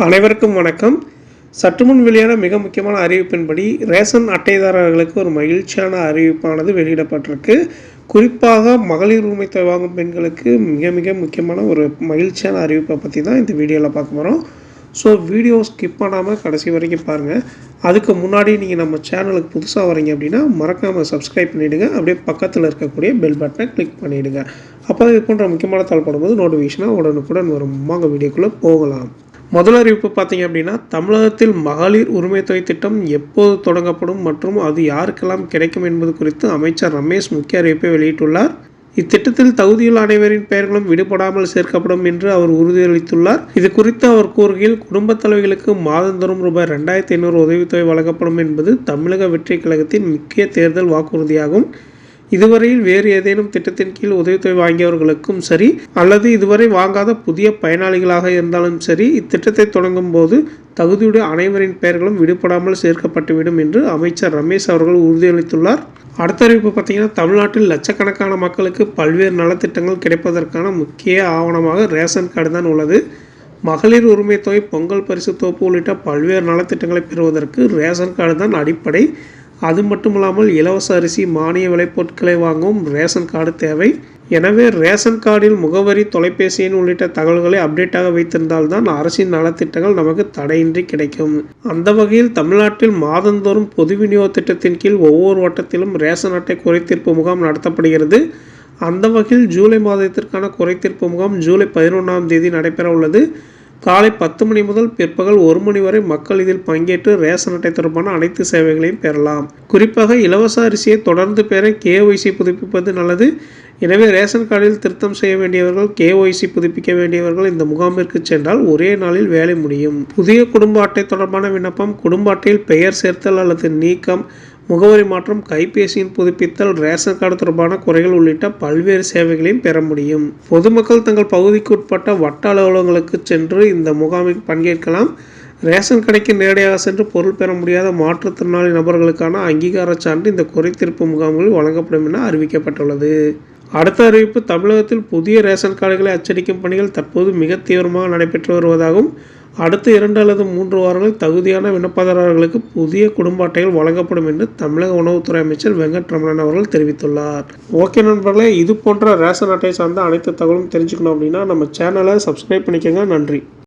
அனைவருக்கும் வணக்கம். சற்றுமுன் வெளியான மிக முக்கியமான அறிவிப்பின்படி ரேஷன் அட்டைதாரர்களுக்கு ஒரு மகிழ்ச்சியான அறிவிப்பானது வெளியிடப்பட்டிருக்கு. குறிப்பாக மகளிர் உரிமை தொகை வாங்கும் பெண்களுக்கு மிக மிக முக்கியமான ஒரு மகிழ்ச்சியான அறிவிப்பை பற்றி தான் இந்த வீடியோவில் பார்க்க போகிறோம். ஸோ வீடியோ ஸ்கிப் பண்ணாமல் கடைசி வரைக்கும் பாருங்கள். அதுக்கு முன்னாடி நீங்கள் நம்ம சேனலுக்கு புதுசாக வரீங்க அப்படின்னா மறக்காமல் சப்ஸ்கிரைப் பண்ணிவிடுங்க. அப்படியே பக்கத்தில் இருக்கக்கூடிய பெல் பட்டனை கிளிக் பண்ணிவிடுங்க. அப்போ இது போன்ற முக்கியமான தகவல் போடும்போது நோட்டிஃபிகேஷனாக உடனுக்குடன் வரும். வாங்க வீடியோக்குள்ளே போகலாம். முதல் அறிவிப்பு பார்த்தீங்க அப்படின்னா, தமிழகத்தில் மகளிர் உரிமை தொகை திட்டம் எப்போது தொடங்கப்படும் மற்றும் அது யாருக்கெல்லாம் கிடைக்கும் என்பது குறித்து அமைச்சர் ரமேஷ் முக்கிய அறிவிப்பை வெளியிட்டுள்ளார். இத்திட்டத்தில் தகுதியுள்ள அனைவரின் பெயர்களும் விடுபடாமல் சேர்க்கப்படும் என்று அவர் உறுதியளித்துள்ளார். இது குறித்து அவர் கூறுகையில், குடும்பத் தலைவிகளுக்கு மாதந்தோறும் ரூபாய் 2500 உதவித்தொகை வழங்கப்படும் என்பது தமிழக வெற்றி கழகத்தின் முக்கிய தேர்தல் வாக்குறுதியாகும். இதுவரையில் வேறு ஏதேனும் திட்டத்தின் கீழ் உதவித்தொகை வாங்கியவர்களுக்கும் சரி அல்லது இதுவரை வாங்காத புதிய பயனாளிகளாக இருந்தாலும் சரி, இத்திட்டத்தை தொடங்கும் போது தகுதியுடைய அனைவரின் பெயர்களும் விடுபடாமல் சேர்க்கப்பட்டுவிடும் என்று அமைச்சர் ரமேஷ் அவர்கள் உறுதியளித்துள்ளார். அடுத்த அறிவிப்பு பார்த்தீங்கன்னா, தமிழ்நாட்டில் லட்சக்கணக்கான மக்களுக்கு பல்வேறு நலத்திட்டங்கள் கிடைப்பதற்கான முக்கிய ஆவணமாக ரேஷன் கார்டு தான் உள்ளது. மகளிர் உரிமை தொகை, பொங்கல் பரிசு தொகுப்பு உள்ளிட்ட பல்வேறு நலத்திட்டங்களை பெறுவதற்கு ரேஷன் கார்டு தான் அடிப்படை. அது மட்டுமல்லாமல் இலவச அரிசி, மானிய விளைபொருட்களை வாங்கவும் ரேஷன் கார்டு தேவை. எனவே ரேஷன் கார்டில் முகவரி, தொலைபேசி எண் உள்ளிட்ட தகவல்களை அப்டேட்டாக வைத்திருந்தால்தான் அரசின் நலத்திட்டங்கள் நமக்கு தடையின்றி கிடைக்கும். அந்த வகையில் தமிழ்நாட்டில் மாதந்தோறும் பொது விநியோக திட்டத்தின் கீழ் ஒவ்வொரு வட்டத்திலும் ரேஷன் அட்டை குறைதீர்ப்பு முகாம் நடத்தப்படுகிறது. அந்த வகையில் ஜூலை மாதத்திற்கான குறைதீர்ப்பு முகாம் ஜூலை 11ஆம் தேதி நடைபெற உள்ளது. காலை 10 மணி முதல் பிற்பகல் 1 மணி வரை மக்கள் இதில் பங்கேற்று ரேஷன் அட்டை தொடர்பான அனைத்து சேவைகளையும் பெறலாம். குறிப்பாக இலவச அரிசியை தொடர்ந்து பெற KYC புதுப்பிப்பது நல்லது. எனவே ரேஷன் கார்டில் திருத்தம் செய்ய வேண்டியவர்கள், KYC புதுப்பிக்க வேண்டியவர்கள் இந்த முகாமிற்கு சென்றால் ஒரே நாளில் வேலை முடியும். புதிய குடும்ப அட்டை தொடர்பான விண்ணப்பம், குடும்ப அட்டையில் பெயர் சேர்த்தல் அல்லது நீக்கம், முகவரி மாற்றம், கைபேசியின் புதுப்பித்தல், ரேஷன் கார்டு தொடர்பான குறைகள் உள்ளிட்ட பல்வேறு சேவைகளையும் பெற முடியும். பொதுமக்கள் தங்கள் பகுதிக்கு உட்பட்ட வட்ட அலுவலகங்களுக்கு சென்று இந்த முகாமில் பங்கேற்கலாம். ரேஷன் கடைக்கு நேரடியாக சென்று பொருள் பெற முடியாத மாற்றுத்திறனாளி நபர்களுக்கான அங்கீகார சான்று இந்த குறைதீர்ப்பு முகாம்களில் வழங்கப்படும் என அறிவிக்கப்பட்டுள்ளது. அடுத்த அறிவிப்பு, தமிழகத்தில் புதிய ரேஷன் கார்டுகளை அச்சடிக்கும் பணிகள் தற்போது மிக தீவிரமாக நடைபெற்று வருவதாகவும், அடுத்த 2 அல்லது 3 வாரங்களில் தகுதியான விண்ணப்பதாரர்களுக்கு புதிய குடும்ப அட்டைகள் வழங்கப்படும் என்று தமிழக உணவுத்துறை அமைச்சர் வெங்கட்ரமணன் அவர்கள் தெரிவித்துள்ளார். ஓகே நண்பர்களே, இது போன்ற ரேஷன் அட்டை சார்ந்த அனைத்து தகவலும் தெரிஞ்சுக்கணும் அப்படின்னா நம்ம சேனலை சப்ஸ்கிரைப் பண்ணிக்கோங்க. நன்றி.